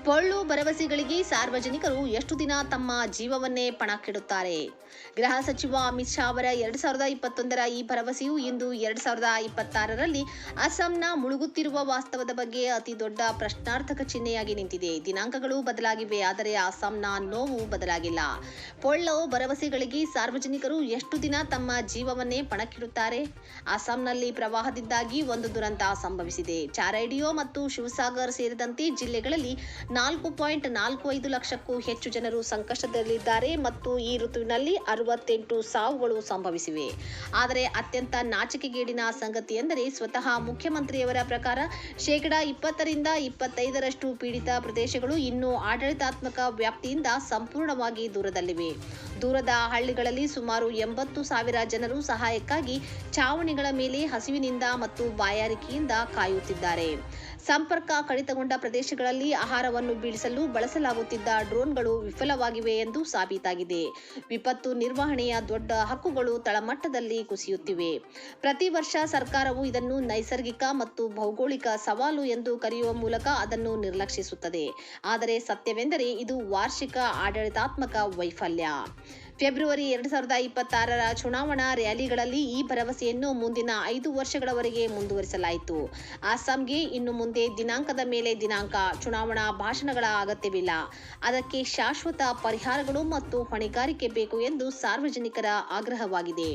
ಪೊಳ್ಳು ಭರವಸೆಗಳಿಗೆ ಸಾರ್ವಜನಿಕರು ಎಷ್ಟು ದಿನ ತಮ್ಮ ಜೀವವನ್ನೇ ಪಣಕ್ಕಿಡುತ್ತಾರೆ? ಗೃಹ ಸಚಿವ ಅಮಿತ್ ಶಾ ಅವರ 2021ರ ಈ ಭರವಸೆಯು ಇಂದು 2026ರಲ್ಲಿ ಅಸ್ಸಾಂನ ಮುಳುಗುತ್ತಿರುವ ವಾಸ್ತವದ ಬಗ್ಗೆ ಅತಿ ದೊಡ್ಡ ಪ್ರಶ್ನಾರ್ಥಕ ಚಿಹ್ನೆಯಾಗಿ ನಿಂತಿದೆ. ದಿನಾಂಕಗಳು ಬದಲಾಗಿವೆ, ಆದರೆ ಅಸ್ಸಾಂನ ನೋವು ಬದಲಾಗಿಲ್ಲ. ಪೊಳ್ಳು ಭರವಸೆಗಳಿಗೆ ಸಾರ್ವಜನಿಕರು ಎಷ್ಟು ದಿನ ತಮ್ಮ ಜೀವವನ್ನೇ ಪಣಕ್ಕಿಡುತ್ತಾರೆ? ಅಸ್ಸಾಂನಲ್ಲಿ ಪ್ರವಾಹದಿಂದಾಗಿ ಒಂದು ದುರಂತ ಸಂಭವಿಸಿದೆ. ಚಾರೈಡಿಯೋ ಮತ್ತು ಶಿವಸಾಗರ್ ಸೇರಿದಂತೆ ಜಿಲ್ಲೆಗಳಲ್ಲಿ 4.45 ಲಕ್ಷಕ್ಕೂ ಹೆಚ್ಚು ಜನರು ಸಂಕಷ್ಟದಲ್ಲಿದ್ದಾರೆ ಮತ್ತು ಈ ಋತುವಿನಲ್ಲಿ 68 ಸಾವುಗಳು ಸಂಭವಿಸಿವೆ. ಆದರೆ ಅತ್ಯಂತ ನಾಚಿಕೆಗೇಡಿನ ಸಂಗತಿಯೆಂದರೆ, ಸ್ವತಃ ಮುಖ್ಯಮಂತ್ರಿಯವರ ಪ್ರಕಾರ 20% 25% ಪೀಡಿತ ಪ್ರದೇಶಗಳು ಇನ್ನೂ ಆಡಳಿತಾತ್ಮಕ ವ್ಯಾಪ್ತಿಯಿಂದ ಸಂಪೂರ್ಣವಾಗಿ ದೂರದಲ್ಲಿವೆ. ದೂರದ ಹಳ್ಳಿಗಳಲ್ಲಿ ಸುಮಾರು 80,000 ಜನರು ಸಹಾಯಕ್ಕಾಗಿ ಛಾವಣಿಗಳ ಮೇಲೆ ಹಸಿವಿನಿಂದ ಮತ್ತು ಬಾಯಾರಿಕೆಯಿಂದ ಕಾಯುತ್ತಿದ್ದಾರೆ. ಸಂಪರ್ಕ ಕಡಿತಗೊಂಡ ಪ್ರದೇಶಗಳಲ್ಲಿ ಆಹಾರವನ್ನು ಬೀಳಿಸಲು ಬಳಸಲಾಗುತ್ತಿದ್ದ ಡ್ರೋನ್ಗಳು ವಿಫಲವಾಗಿವೆ ಎಂದು ಸಾಬೀತಾಗಿದೆ. ವಿಪತ್ತು ನಿರ್ವಹಣೆಯ ದೊಡ್ಡ ಹಕ್ಕುಗಳು ತಳಮಟ್ಟದಲ್ಲಿ ಕುಸಿಯುತ್ತಿವೆ. ಪ್ರತಿ ವರ್ಷ ಸರ್ಕಾರವು ಇದನ್ನು ನೈಸರ್ಗಿಕ ಮತ್ತು ಭೌಗೋಳಿಕ ಸವಾಲು ಎಂದು ಕರೆಯುವ ಮೂಲಕ ಅದನ್ನು ನಿರ್ಲಕ್ಷಿಸುತ್ತದೆ. ಆದರೆ ಸತ್ಯವೆಂದರೆ ಇದು ವಾರ್ಷಿಕ ಆಡಳಿತಾತ್ಮಕ ವೈಫಲ್ಯ. ಫೆಬ್ರವರಿ 2026ರ ಚುನಾವಣಾ ರ್ಯಾಲಿಗಳಲ್ಲಿ ಈ ಭರವಸೆಯನ್ನು ಮುಂದಿನ 5 ವರ್ಷಗಳವರೆಗೆ ಮುಂದುವರಿಸಲಾಯಿತು. ಅಸ್ಸಾಂಗೆ ಇನ್ನು ಮುಂದೆ ದಿನಾಂಕದ ಮೇಲೆ ದಿನಾಂಕ ಚುನಾವಣಾ ಭಾಷಣಗಳ ಅಗತ್ಯವಿಲ್ಲ. ಅದಕ್ಕೆ ಶಾಶ್ವತ ಪರಿಹಾರಗಳು ಮತ್ತು ಹೊಣೆಗಾರಿಕೆ ಬೇಕು ಎಂದು ಸಾರ್ವಜನಿಕರ ಆಗ್ರಹವಾಗಿದೆ.